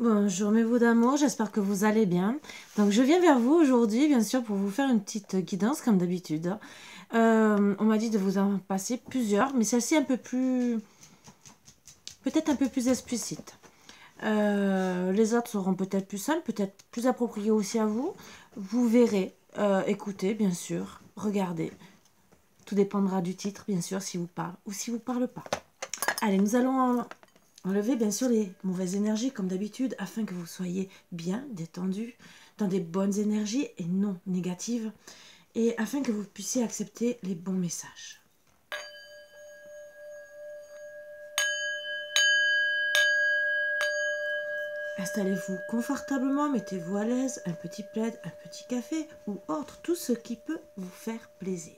Bonjour mes bouts d'amour, j'espère que vous allez bien. Donc je viens vers vous aujourd'hui, bien sûr, pour vous faire une petite guidance comme d'habitude. On m'a dit de vous en passer plusieurs, mais celle-ci un peu plus... peut-être un peu plus explicite. Les autres seront peut-être plus simples, peut-être plus appropriées aussi à vous. Vous verrez, écoutez, bien sûr, regardez. Tout dépendra du titre, bien sûr, si vous parle ou si vous parle pas. Allez, nous allons enlever bien sûr les mauvaises énergies comme d'habitude afin que vous soyez bien détendu dans des bonnes énergies et non négatives et afin que vous puissiez accepter les bons messages. Installez-vous confortablement, mettez-vous à l'aise, un petit plaid, un petit café ou autre, tout ce qui peut vous faire plaisir.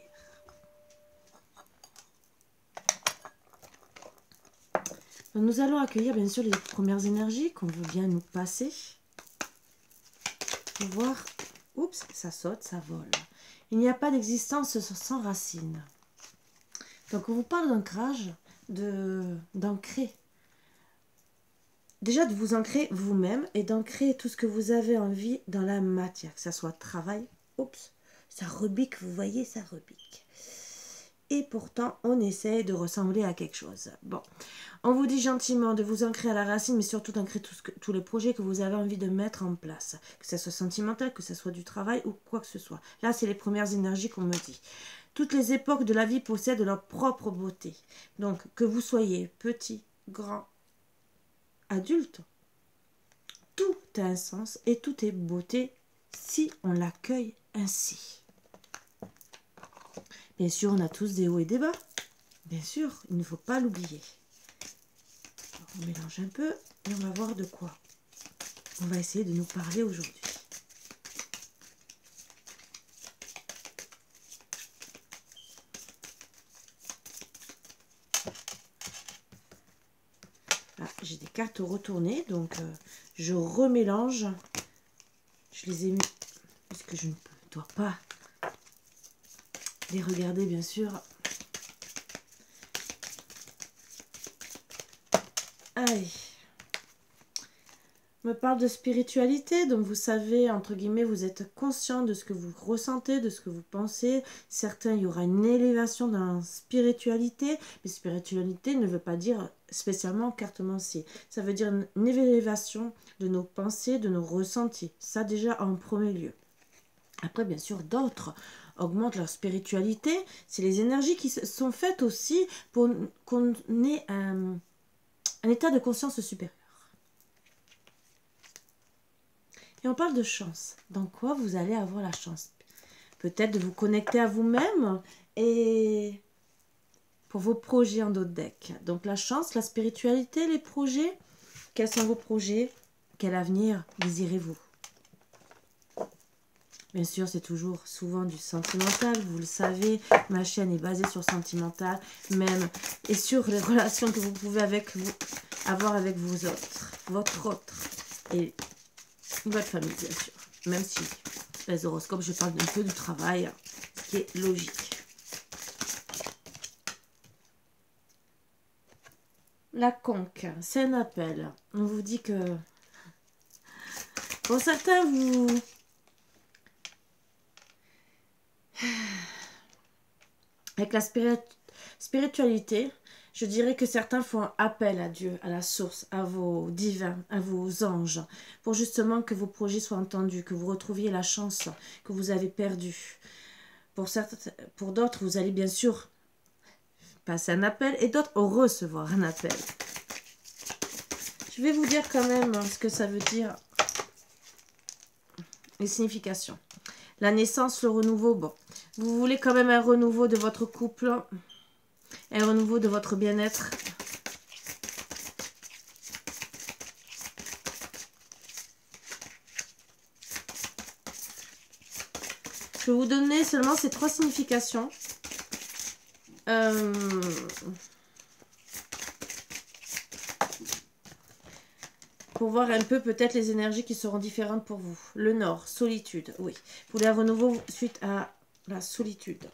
Donc, nous allons accueillir bien sûr les premières énergies qu'on veut bien nous passer. Pour voir, oups, ça saute, ça vole. Il n'y a pas d'existence sans racines. Donc on vous parle d'ancrage, d'ancrer. Déjà de vous ancrer vous-même et d'ancrer tout ce que vous avez envie dans la matière, que ce soit travail, oups, ça rebique, vous voyez, ça rebique. Et pourtant, on essaie de ressembler à quelque chose. Bon, on vous dit gentiment de vous ancrer à la racine, mais surtout d'ancrer tous les projets que vous avez envie de mettre en place. Que ce soit sentimental, que ce soit du travail ou quoi que ce soit. Là, c'est les premières énergies qu'on me dit. Toutes les époques de la vie possèdent leur propre beauté. Donc, que vous soyez petit, grand, adulte, tout a un sens et tout est beauté si on l'accueille ainsi. Bien sûr, on a tous des hauts et des bas. Bien sûr, il ne faut pas l'oublier. On mélange un peu et on va voir de quoi on va essayer de nous parler aujourd'hui. Ah, j'ai des cartes retournées, donc je remélange. Je les ai mis, puisque je ne dois pas les regarder, bien sûr. Allez. Me parle de spiritualité, donc vous savez, entre guillemets, vous êtes conscient de ce que vous ressentez, de ce que vous pensez. Certains, il y aura une élévation dans la spiritualité, mais spiritualité ne veut pas dire spécialement cartomancie. Ça veut dire une élévation de nos pensées, de nos ressentis. Ça déjà en premier lieu. Après, bien sûr, d'autres augmentent leur spiritualité. C'est les énergies qui sont faites aussi pour qu'on ait un état de conscience supérieur. Et on parle de chance. Dans quoi vous allez avoir la chance? Peut-être de vous connecter à vous-même et pour vos projets en d'autres decks. Donc la chance, la spiritualité, les projets. Quels sont vos projets? Quel avenir désirez-vous? Bien sûr, c'est toujours souvent du sentimental. Vous le savez, ma chaîne est basée sur sentimental, même, et sur les relations que vous pouvez avoir avec vous autres, votre autre, et votre famille, bien sûr. Même si les horoscopes, je parle un peu du travail, ce qui est logique. La conque, c'est un appel. On vous dit que pour certains, vous... Avec la spiritualité, je dirais que certains font appel à Dieu, à la source, à vos divins, à vos anges, pour justement que vos projets soient entendus, que vous retrouviez la chance que vous avez perdue. Pour d'autres, vous allez bien sûr passer un appel et d'autres recevoir un appel. Je vais vous dire quand même ce que ça veut dire, les significations. La naissance, le renouveau, bon. Vous voulez quand même un renouveau de votre couple, un renouveau de votre bien-être. Je vais vous donner seulement ces 3 significations. Pour voir un peu peut-être les énergies qui seront différentes pour vous. Le Nord, solitude, oui. Pour les renouveaux suite à la solitude.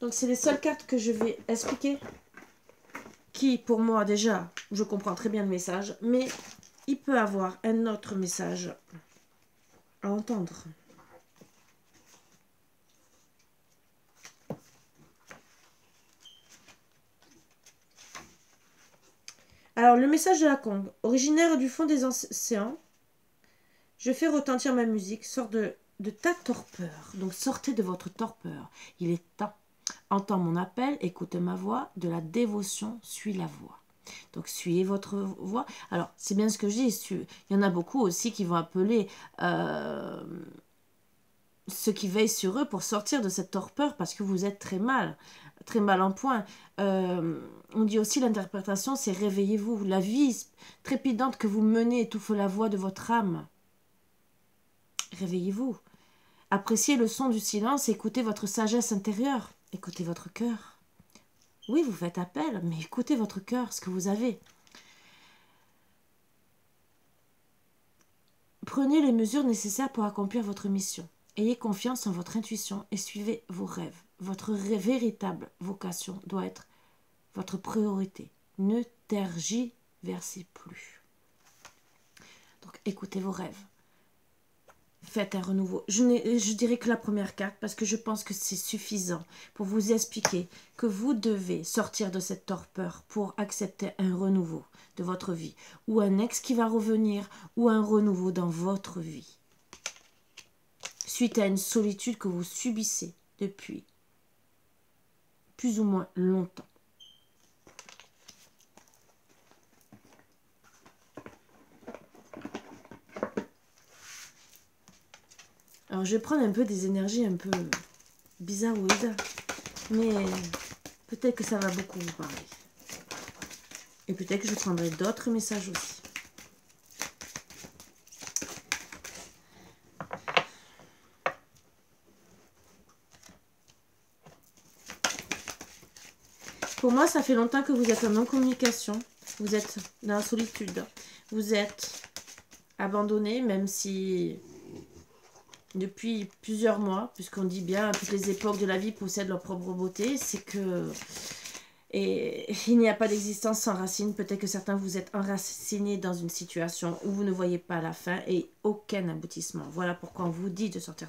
Donc c'est les seules cartes que je vais expliquer. Qui pour moi déjà, je comprends très bien le message, mais il peut avoir un autre message à entendre. Alors, le message de la combe. Originaire du fond des océans, je fais retentir ma musique. Sors de ta torpeur. Donc, sortez de votre torpeur. Il est temps. Entends mon appel, écoute ma voix. De la dévotion, suis la voix. Donc, suivez votre voix. Alors, c'est bien ce que je dis. Il y en a beaucoup aussi qui vont appeler ceux qui veillent sur eux pour sortir de cette torpeur parce que vous êtes très mal en point. On dit aussi l'interprétation, c'est réveillez-vous. La vie trépidante que vous menez étouffe la voix de votre âme. Réveillez-vous. Appréciez le son du silence, écoutez votre sagesse intérieure. Écoutez votre cœur. Oui, vous faites appel, mais écoutez votre cœur, ce que vous avez. Prenez les mesures nécessaires pour accomplir votre mission. Ayez confiance en votre intuition et suivez vos rêves. Votre véritable vocation doit être votre priorité. Ne tergiversez plus. Donc, écoutez vos rêves. Faites un renouveau. Je dirais que la première carte, parce que je pense que c'est suffisant pour vous expliquer que vous devez sortir de cette torpeur pour accepter un renouveau de votre vie, ou un ex qui va revenir, ou un renouveau dans votre vie. Suite à une solitude que vous subissez depuis plus ou moins longtemps. Alors, je vais prendre un peu des énergies un peu bizarroïdes, mais peut-être que ça va beaucoup vous parler. Et peut-être que je prendrai d'autres messages aussi. Pour moi, ça fait longtemps que vous êtes en non-communication. Vous êtes dans la solitude. Vous êtes abandonné, même si depuis plusieurs mois, puisqu'on dit bien toutes les époques de la vie possèdent leur propre beauté, c'est que et il n'y a pas d'existence sans racine. Peut-être que certains vous êtes enracinés dans une situation où vous ne voyez pas la fin et aucun aboutissement. Voilà pourquoi on vous dit de sortir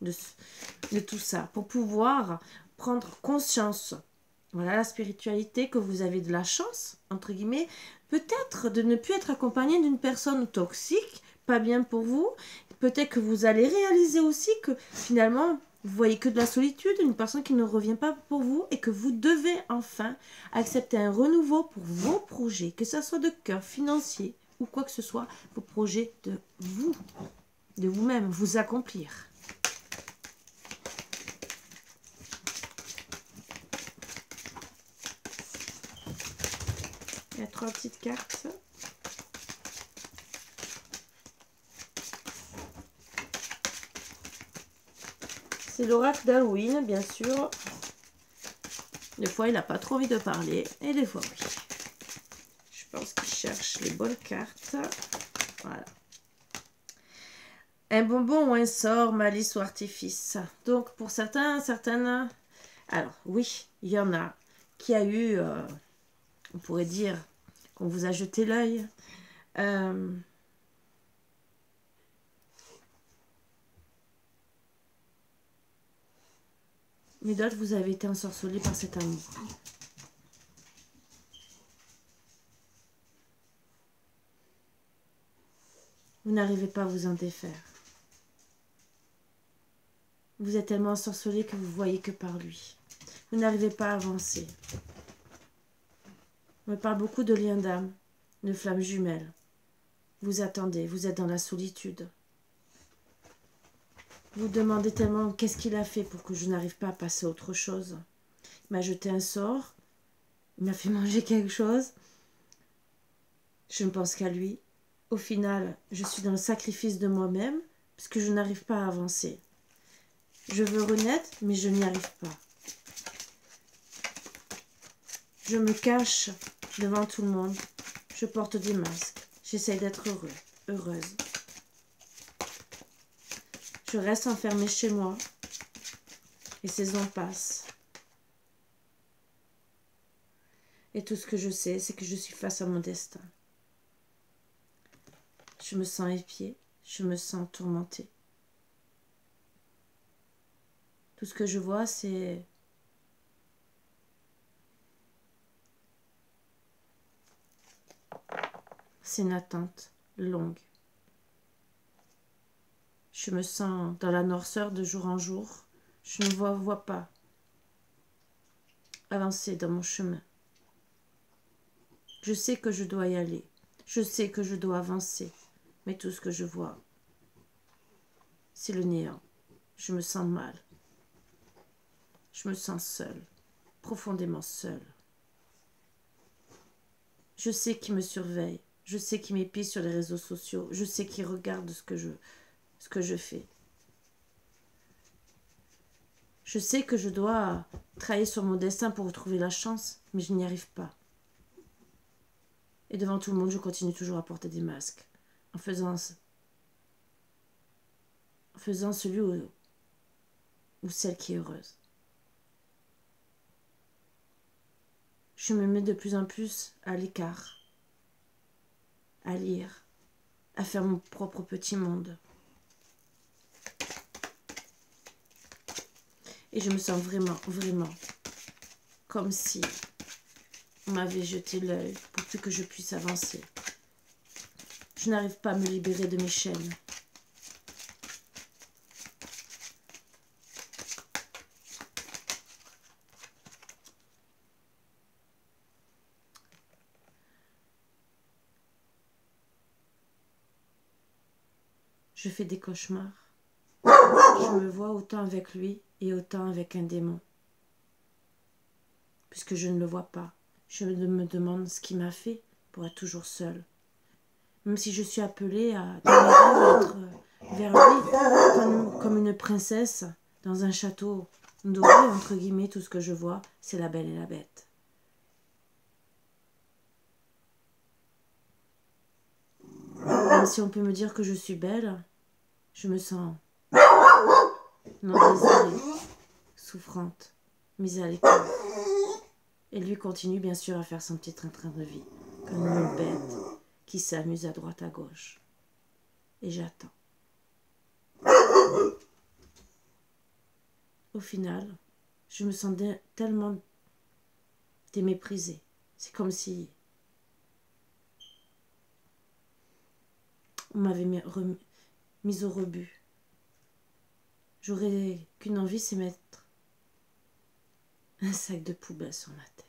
de tout ça, pour pouvoir prendre conscience. Voilà la spiritualité, que vous avez de la chance, entre guillemets, peut-être de ne plus être accompagné d'une personne toxique, pas bien pour vous. Peut-être que vous allez réaliser aussi que finalement, vous voyez que de la solitude, une personne qui ne revient pas pour vous et que vous devez enfin accepter un renouveau pour vos projets, que ce soit de cœur, financier ou quoi que ce soit, vos projets de vous-même, vous accomplir. Il y a 3 petites cartes. C'est l'oracle d'Halloween, bien sûr. Des fois, il n'a pas trop envie de parler. Et des fois, oui. Je pense qu'il cherche les bonnes cartes. Voilà. Un bonbon ou un sort, malice ou artifice. Donc, pour certaines... Alors, oui, il y en a qui a eu... on pourrait dire qu'on vous a jeté l'œil. Mais d'autres, vous avez été ensorcelés par cet amour. Vous n'arrivez pas à vous en défaire. Vous êtes tellement ensorcelé que vous voyez que par lui. Vous n'arrivez pas à avancer. On me parle beaucoup de liens d'âme, de flammes jumelles. Vous attendez, vous êtes dans la solitude. Vous demandez tellement qu'est-ce qu'il a fait pour que je n'arrive pas à passer à autre chose. Il m'a jeté un sort, il m'a fait manger quelque chose. Je ne pense qu'à lui. Au final, je suis dans le sacrifice de moi-même parce que je n'arrive pas à avancer. Je veux renaître, mais je n'y arrive pas. Je me cache devant tout le monde. Je porte des masques. J'essaye d'être heureuse. Je reste enfermée chez moi. Les saisons passent. Et tout ce que je sais, c'est que je suis face à mon destin. Je me sens épiée, je me sens tourmentée. Tout ce que je vois, c'est une attente longue. Je me sens dans la noirceur de jour en jour. Je ne vois pas avancer dans mon chemin. Je sais que je dois y aller. Je sais que je dois avancer. Mais tout ce que je vois, c'est le néant. Je me sens mal. Je me sens seule, profondément seule. Je sais qui me surveille. Je sais qui m'épie sur les réseaux sociaux. Je sais qui regarde ce que je fais. Je sais que je dois travailler sur mon destin pour retrouver la chance, mais je n'y arrive pas. Et devant tout le monde, je continue toujours à porter des masques, en faisant celui ou celle qui est heureuse. Je me mets de plus en plus à l'écart, à lire, à faire mon propre petit monde. Et je me sens vraiment, vraiment comme si on m'avait jeté l'œil pour plus que je puisse avancer. Je n'arrive pas à me libérer de mes chaînes. Je fais des cauchemars. Je me vois autant avec lui et autant avec un démon. Puisque je ne le vois pas, je me demande ce qu'il m'a fait pour être toujours seule. Même si je suis appelée à être vers lui comme une princesse dans un château doré, entre guillemets, tout ce que je vois, c'est la belle et la bête. Même si on peut me dire que je suis belle, je me sens non désirée, souffrante, mise à l'écart. Et lui continue bien sûr à faire son petit train-train de vie, comme une bête qui s'amuse à droite à gauche. Et j'attends. Au final, je me sens tellement déméprisée. C'est comme si on m'avait mis au rebut. J'aurais qu'une envie, c'est mettre un sac de poubelle sur ma tête.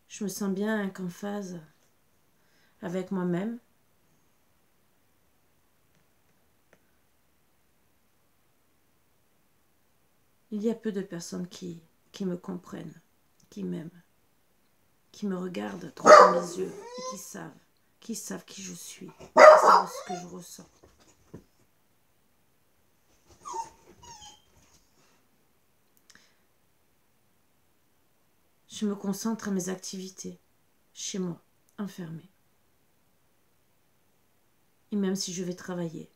Je me sens bien qu'en phase avec moi-même. Il y a peu de personnes qui me comprennent, qui m'aiment, qui me regardent droit dans les yeux et qui savent qui je suis, qui savent ce que je ressens. Je me concentre à mes activités, chez moi, enfermée. Et même si je vais travailler,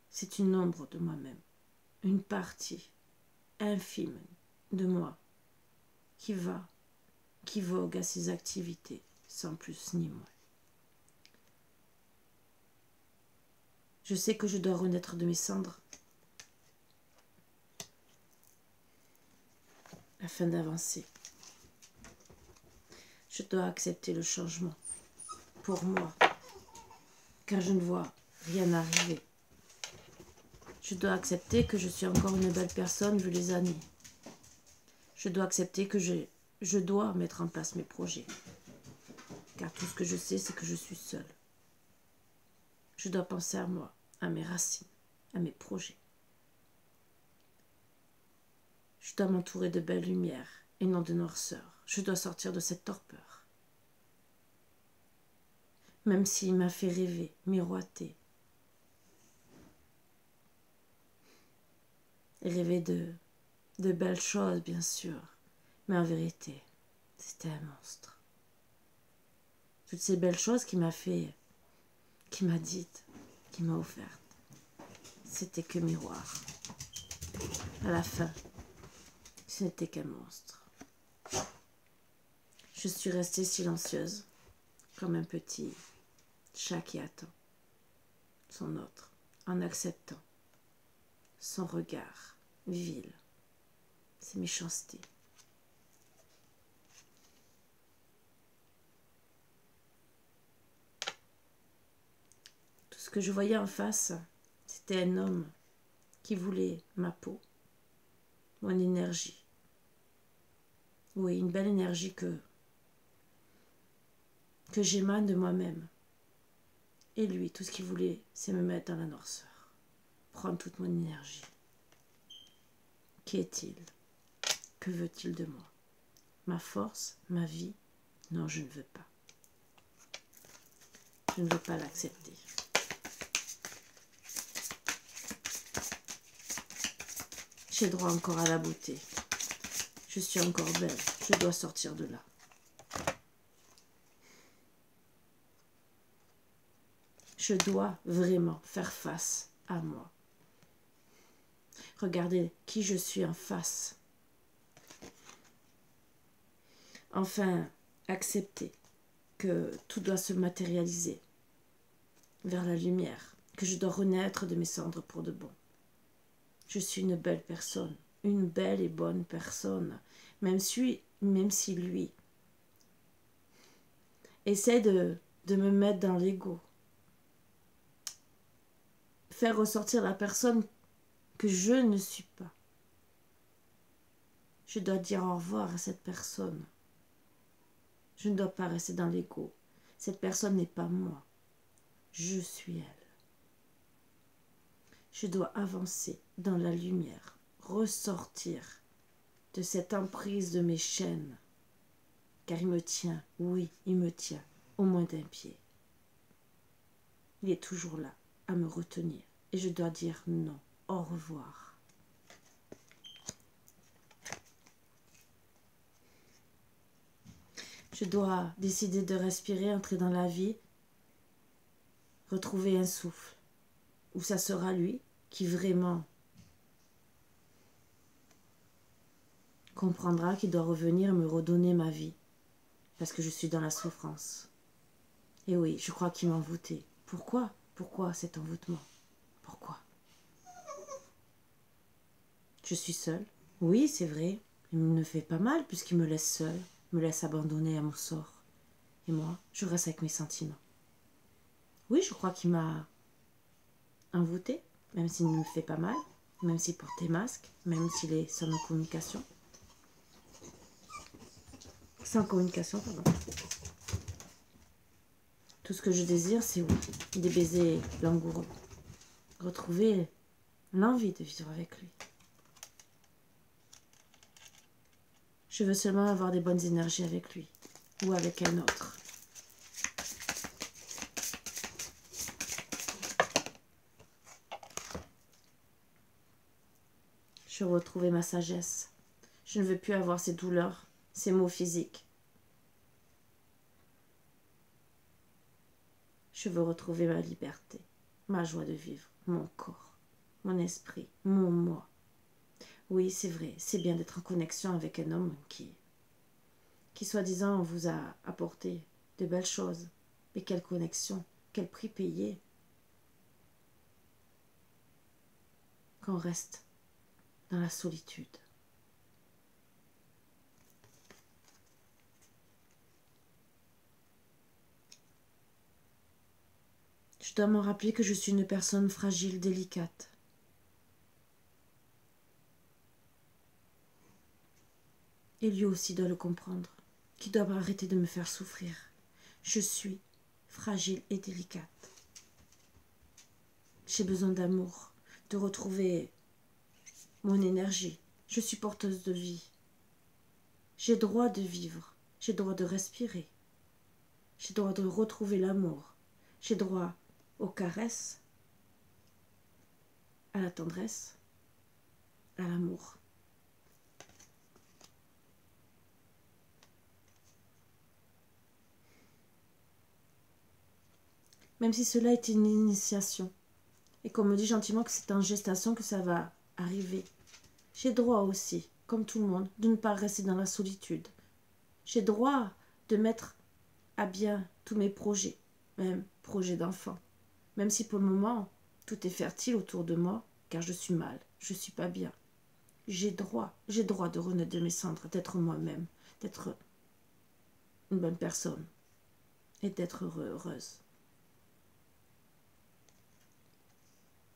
c'est une ombre de moi-même, une partie infime de moi qui vogue à ses activités sans plus ni moins. Je sais que je dois renaître de mes cendres afin d'avancer. Je dois accepter le changement pour moi, car je ne vois rien arriver. Je dois accepter que je suis encore une belle personne vu les années. Je dois accepter que je dois mettre en place mes projets, car tout ce que je sais, c'est que je suis seule. Je dois penser à moi, à mes racines, à mes projets. Je dois m'entourer de belles lumières et non de noirceur. Je dois sortir de cette torpeur. Même s'il m'a fait rêver, miroiter. Et rêver de belles choses, bien sûr. Mais en vérité, c'était un monstre. Toutes ces belles choses qu'il m'a fait, qu'il m'a dites, qu'il m'a offertes, c'était que miroir. À la fin, ce n'était qu'un monstre. Je suis restée silencieuse, comme un petit chat qui attend son autre, en acceptant son regard vil, ses méchancetés. Tout ce que je voyais en face, c'était un homme qui voulait ma peau, mon énergie. Oui, une belle énergie que j'émane de moi-même. Et lui, tout ce qu'il voulait, c'est me mettre dans la noirceur, prendre toute mon énergie. Qui est-il? Que veut-il de moi? Ma force? Ma vie? Non, je ne veux pas. Je ne veux pas l'accepter. J'ai droit encore à la beauté. Je suis encore belle. Je dois sortir de là. Je dois vraiment faire face à moi. Regardez qui je suis en face. Enfin, accepter que tout doit se matérialiser vers la lumière, que je dois renaître de mes cendres pour de bon. Je suis une belle personne, une belle et bonne personne, même si lui essaie de me mettre dans l'ego, faire ressortir la personne que je ne suis pas. Je dois dire au revoir à cette personne. Je ne dois pas rester dans l'ego. Cette personne n'est pas moi. Je suis elle. Je dois avancer dans la lumière, ressortir de cette emprise de mes chaînes. Car il me tient, oui, il me tient, au moins d'un pied. Il est toujours là, à me retenir. Et je dois dire non, au revoir. Je dois décider de respirer, entrer dans la vie, retrouver un souffle. Où ça sera lui qui vraiment comprendra qu'il doit revenir me redonner ma vie. Parce que je suis dans la souffrance. Et oui, je crois qu'il m'a envoûté. Pourquoi? Pourquoi cet envoûtement? Pourquoi? Je suis seule. Oui, c'est vrai. Il me fait pas mal puisqu'il me laisse seule, me laisse abandonnée à mon sort. Et moi, je reste avec mes sentiments. Oui, je crois qu'il m'a envoûté, même s'il me fait pas mal, même s'il porte des masques, même s'il est sans communication. Sans communication, pardon. Tout ce que je désire, c'est oui, des baisers langoureux. Retrouver l'envie de vivre avec lui. Je veux seulement avoir des bonnes énergies avec lui ou avec un autre. Je veux retrouver ma sagesse. Je ne veux plus avoir ces douleurs, ces maux physiques. Je veux retrouver ma liberté, ma joie de vivre, mon corps, mon esprit, mon moi. Oui, c'est vrai, c'est bien d'être en connexion avec un homme qui soi-disant vous a apporté de belles choses. Mais quelle connexion, quel prix payé quand on reste dans la solitude. Je dois me rappeler que je suis une personne fragile, délicate. Et lui aussi doit le comprendre, qu'il doit arrêter de me faire souffrir. Je suis fragile et délicate. J'ai besoin d'amour, de retrouver mon énergie. Je suis porteuse de vie. J'ai droit de vivre, j'ai droit de respirer. J'ai droit de retrouver l'amour. J'ai droit aux caresses, à la tendresse, à l'amour. Même si cela est une initiation, et qu'on me dit gentiment que c'est en gestation que ça va arriver, J'ai droit aussi, comme tout le monde, de ne pas rester dans la solitude. J'ai droit de mettre à bien tous mes projets, même projets d'enfant. Même si pour le moment, tout est fertile autour de moi, car je suis mal, je ne suis pas bien. J'ai droit de renaître de mes cendres, d'être moi-même, d'être une bonne personne et d'être heureuse.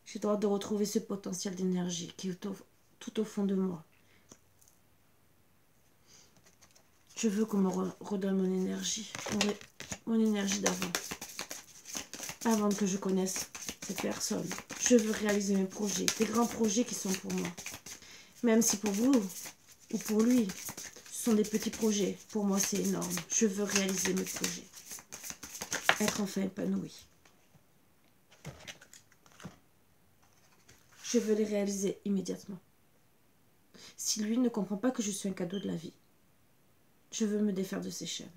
J'ai droit de retrouver ce potentiel d'énergie qui est tout au fond de moi. Je veux qu'on me redonne mon énergie d'avant, avant que je connaisse cette personne. Je veux réaliser mes projets, des grands projets qui sont pour moi. Même si pour vous ou pour lui, ce sont des petits projets. Pour moi, c'est énorme. Je veux réaliser mes projets. Être enfin épanoui. Je veux les réaliser immédiatement. Si lui ne comprend pas que je suis un cadeau de la vie, je veux me défaire de ses chaînes.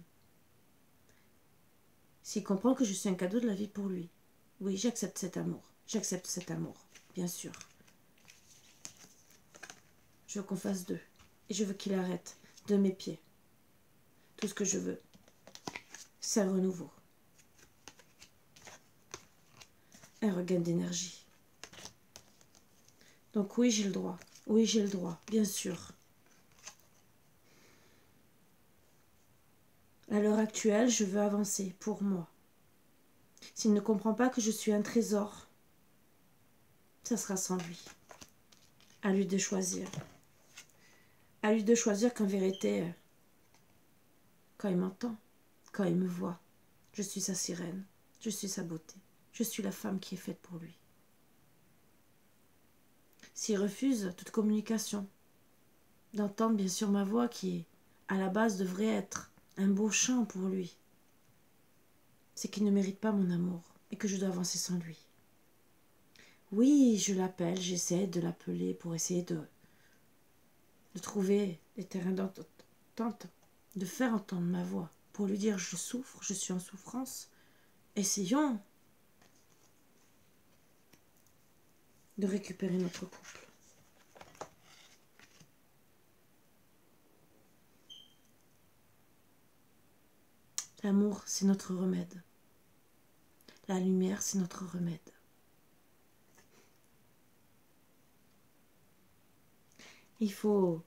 S'il comprend que je suis un cadeau de la vie pour lui, oui, j'accepte cet amour. J'accepte cet amour, bien sûr. Je veux qu'on fasse deux. Et je veux qu'il arrête de mes pieds. Tout ce que je veux, c'est un renouveau. Un regain d'énergie. Donc oui, j'ai le droit. Oui, j'ai le droit, bien sûr. À l'heure actuelle, je veux avancer pour moi. S'il ne comprend pas que je suis un trésor, ça sera sans lui. À lui de choisir. À lui de choisir qu'en vérité, quand il m'entend, quand il me voit, je suis sa sirène, je suis sa beauté, je suis la femme qui est faite pour lui. S'il refuse toute communication, d'entendre bien sûr ma voix qui, à la base, devrait être un beau chant pour lui, c'est qu'il ne mérite pas mon amour et que je dois avancer sans lui. Oui, je l'appelle, j'essaie de l'appeler pour essayer de trouver des terrains d'entente, de faire entendre ma voix, pour lui dire je souffre, je suis en souffrance. Essayons de récupérer notre couple. L'amour, c'est notre remède. La lumière, c'est notre remède. Il faut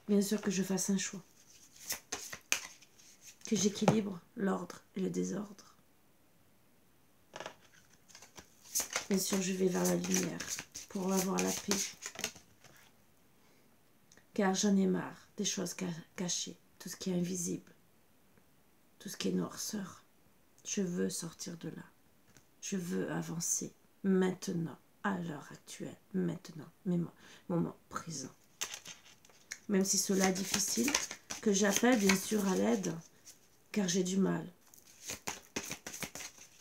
bien sûr que je fasse un choix, que j'équilibre l'ordre et le désordre. Bien sûr, je vais vers la lumière pour avoir la paix, car j'en ai marre des choses cachées, tout ce qui est invisible, tout ce qui est noirceur. Je veux sortir de là. Je veux avancer maintenant, à l'heure actuelle, maintenant, moment présent. Même si cela est difficile, que j'appelle bien sûr à l'aide, car j'ai du mal.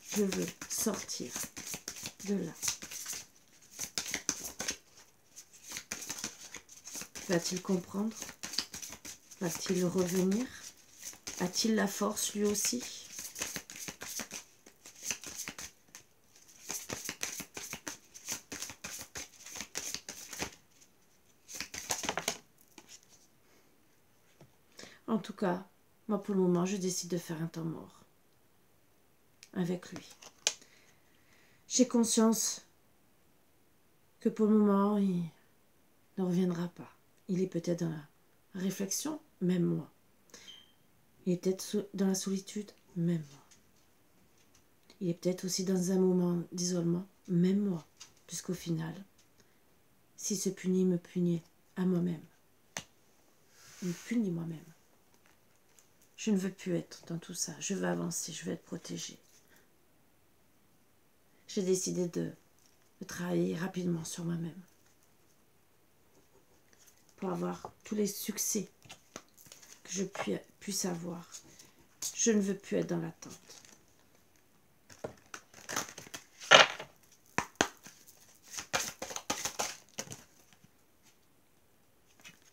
Je veux sortir de là. Va-t-il comprendre? Va-t-il revenir? A-t-il la force lui aussi? En tout cas, moi pour le moment, je décide de faire un temps mort avec lui. J'ai conscience que pour le moment, il ne reviendra pas. Il est peut-être dans la réflexion, même moi. Il est peut-être dans la solitude, même moi. Il est peut-être aussi dans un moment d'isolement, même moi. Puisqu'au final, s'il se punit, il me punit à moi-même. Il me punit moi-même. Je ne veux plus être dans tout ça. Je veux avancer, je veux être protégée. J'ai décidé de travailler rapidement sur moi-même pour avoir tous les succès que je puisse avoir. Je ne veux plus être dans l'attente.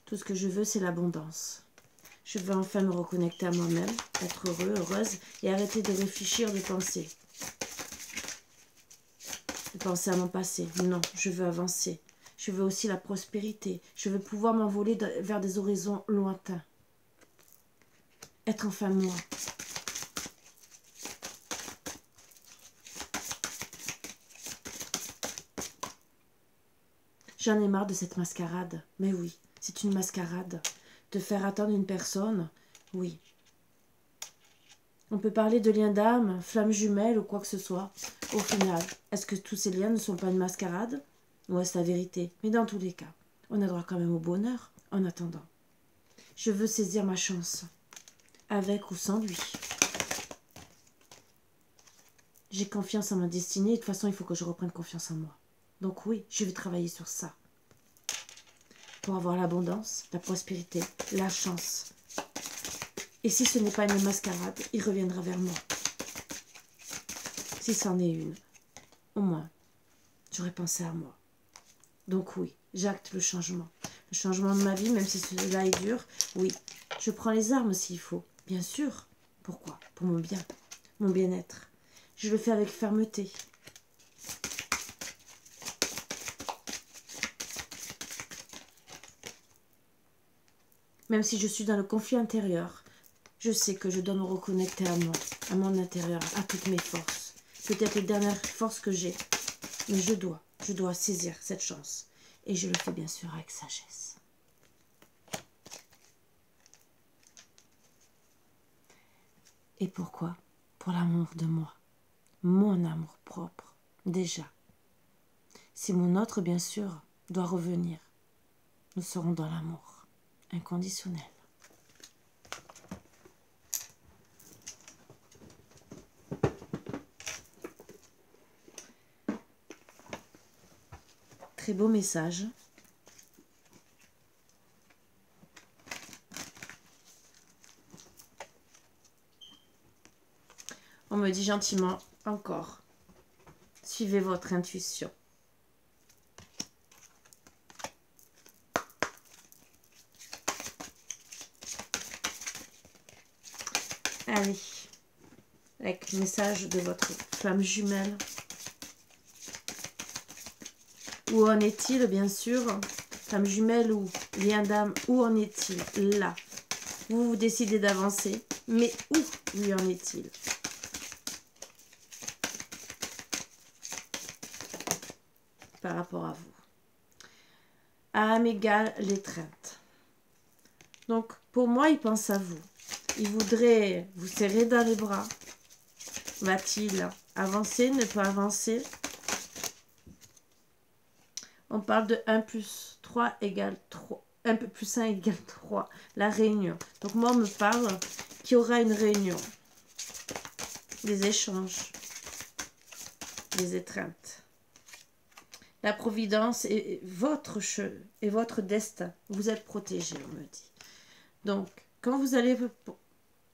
Tout ce que je veux, c'est l'abondance. Je veux enfin me reconnecter à moi-même, être heureux, heureuse et arrêter de réfléchir, de penser. De penser à mon passé. Non, je veux avancer. Je veux aussi la prospérité. Je veux pouvoir m'envoler vers des horizons lointains. Être enfin moi. J'en ai marre de cette mascarade. Mais oui, c'est une mascarade. De faire attendre une personne, oui. On peut parler de liens d'âme, flammes jumelles ou quoi que ce soit. Au final, est-ce que tous ces liens ne sont pas une mascarade? Ou est-ce la vérité? Mais dans tous les cas, on a droit quand même au bonheur en attendant. Je veux saisir ma chance, avec ou sans lui. J'ai confiance en ma destinée et de toute façon, il faut que je reprenne confiance en moi. Donc oui, je vais travailler sur ça. Pour avoir l'abondance, la prospérité, la chance. Et si ce n'est pas une mascarade, il reviendra vers moi. Si c'en est une, au moins, j'aurais pensé à moi. Donc oui, j'acte le changement. Le changement de ma vie, même si cela est dur, oui. Je prends les armes s'il faut, bien sûr. Pourquoi? Pour mon bien, mon bien-être. Je le fais avec fermeté. Même si je suis dans le conflit intérieur, je sais que je dois me reconnecter à moi, à mon intérieur, à toutes mes forces. Peut-être les dernières forces que j'ai. Mais je dois saisir cette chance. Et je le fais bien sûr avec sagesse. Et pourquoi? Pour l'amour de moi. Mon amour propre, déjà. Si mon autre, bien sûr, doit revenir, nous serons dans l'amour inconditionnel. Très beau message. On me dit gentiment encore, suivez votre intuition. Allez, avec le message de votre flamme jumelle. Où en est-il, bien sûr? Flamme jumelle ou lien d'âme, où en est-il? Là. Vous décidez d'avancer, mais où lui en est-il? Par rapport à vous. Âme égale l'étreinte. Donc, pour moi, il pense à vous. Il voudrait vous serrer dans les bras. Va-t-il avancer, ne pas avancer? On parle de 1 plus 3 égale 3. 1 plus 1 égale 3. La réunion. Donc, moi, on me parle qu'il y aura une réunion. Des échanges. Des étreintes. La providence est votre destin. Vous êtes protégé, on me dit. Donc, quand vous allez...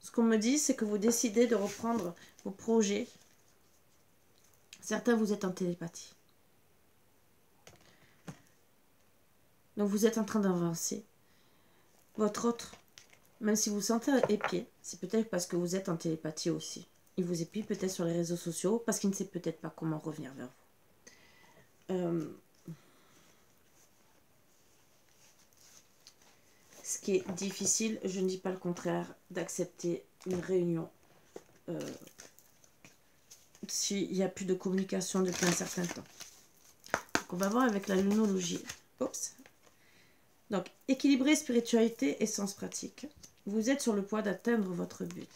Ce qu'on me dit, c'est que vous décidez de reprendre vos projets. Certains, vous êtes en télépathie. Donc, vous êtes en train d'avancer. Votre autre, même si vous sentez épié, c'est peut-être parce que vous êtes en télépathie aussi. Il vous épie peut-être sur les réseaux sociaux parce qu'il ne sait peut-être pas comment revenir vers vous. Ce qui est difficile, je ne dis pas le contraire, d'accepter une réunion s'il n'y a plus de communication depuis un certain temps. Donc on va voir avec la lunologie. Oups. Donc, équilibrer spiritualité et sens pratique. Vous êtes sur le point d'atteindre votre but.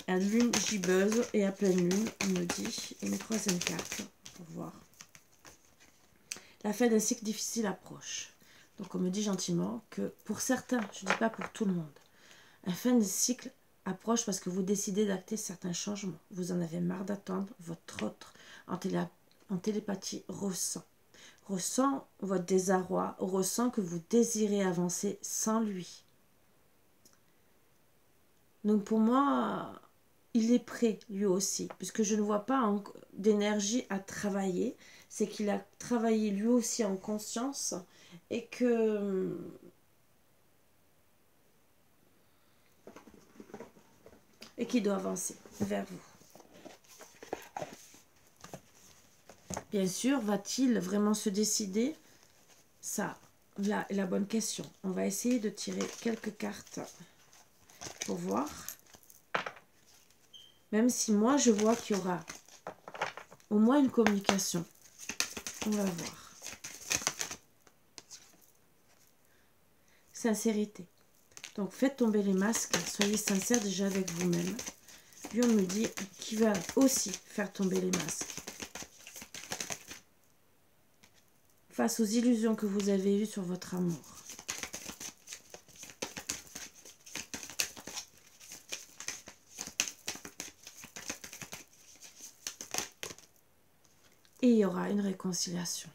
À lune gibbeuse et à pleine lune, on me dit, une troisième carte, pour voir. La fin d'un cycle difficile approche. Donc on me dit gentiment que pour certains, je ne dis pas pour tout le monde, la fin d'un cycle approche parce que vous décidez d'acter certains changements. Vous en avez marre d'attendre, votre autre en télépathie ressent votre désarroi, ressent que vous désirez avancer sans lui. Donc pour moi, il est prêt lui aussi, puisque je ne vois pas d'énergie à travailler. C'est qu'il a travaillé lui aussi en conscience et que qu'il doit avancer vers vous. Bien sûr, va-t-il vraiment se décider? Ça, là, est la bonne question. On va essayer de tirer quelques cartes pour voir. Même si moi, je vois qu'il y aura au moins une communication. On va voir. Sincérité. Donc, faites tomber les masques. Soyez sincère déjà avec vous-même. Puis on me dit qu'il va aussi faire tomber les masques. Face aux illusions que vous avez eues sur votre amour. Et il y aura une réconciliation.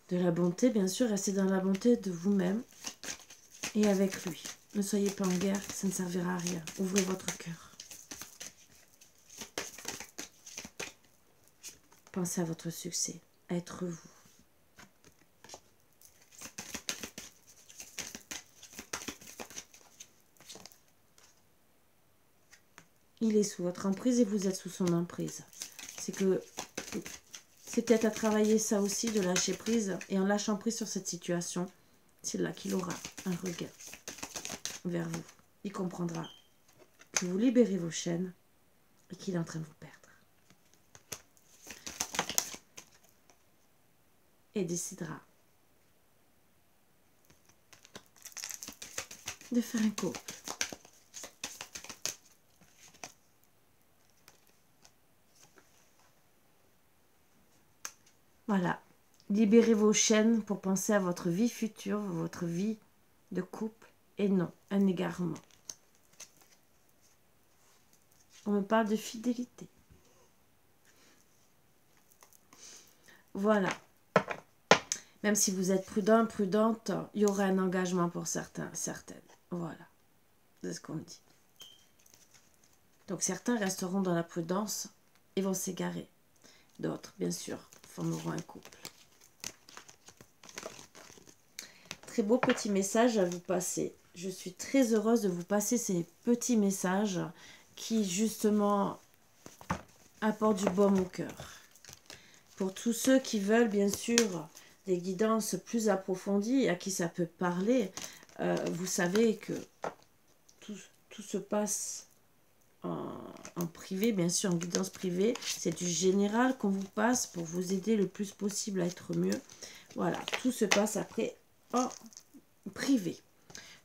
De la bonté, bien sûr, restez dans la bonté de vous-même et avec lui. Ne soyez pas en guerre, ça ne servira à rien. Ouvrez votre cœur. Pensez à votre succès, à être vous. Il est sous votre emprise et vous êtes sous son emprise. C'est peut-être à travailler ça aussi, de lâcher prise. Et en lâchant prise sur cette situation, c'est là qu'il aura un regain vers vous. Il comprendra que vous libérez vos chaînes et qu'il est en train de vous perdre. Et décidera de faire un couple. Voilà. Libérez vos chaînes pour penser à votre vie future, votre vie de couple, et non un égarement. On me parle de fidélité. Voilà. Même si vous êtes prudent, prudente, il y aura un engagement pour certains, certaines. Voilà. C'est ce qu'on me dit. Donc certains resteront dans la prudence et vont s'égarer. D'autres, bien sûr, formeront un couple. Très beau petit message à vous passer. Je suis très heureuse de vous passer ces petits messages qui, justement, apportent du baume au cœur. Pour tous ceux qui veulent, bien sûr, des guidances plus approfondies, à qui ça peut parler, vous savez que tout se passe en privé, bien sûr, en guidance privée. C'est du général qu'on vous passe pour vous aider le plus possible à être mieux. Voilà, tout se passe après en privé.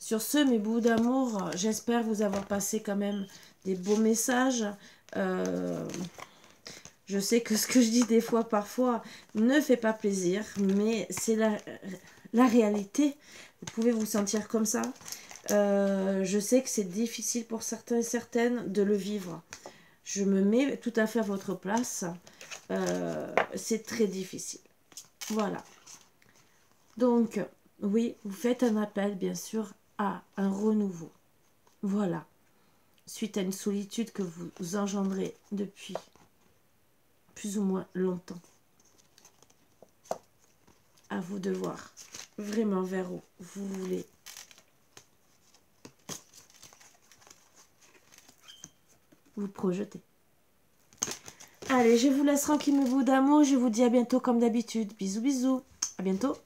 Sur ce, mes bouts d'amour, j'espère vous avoir passé quand même des beaux messages. Je sais que ce que je dis des fois, parfois, ne fait pas plaisir, mais c'est la réalité. Vous pouvez vous sentir comme ça. Je sais que c'est difficile pour certains et certaines de le vivre. Je me mets tout à fait à votre place. C'est très difficile. Voilà. Donc, oui, vous faites un appel, bien sûr, à un renouveau. Voilà. Suite à une solitude que vous engendrez depuis plus ou moins longtemps. À vous de voir vraiment vers où vous voulez vous projeter. Allez, je vous laisse tranquille, mes bouts d'amour. Je vous dis à bientôt comme d'habitude. Bisous, bisous. À bientôt.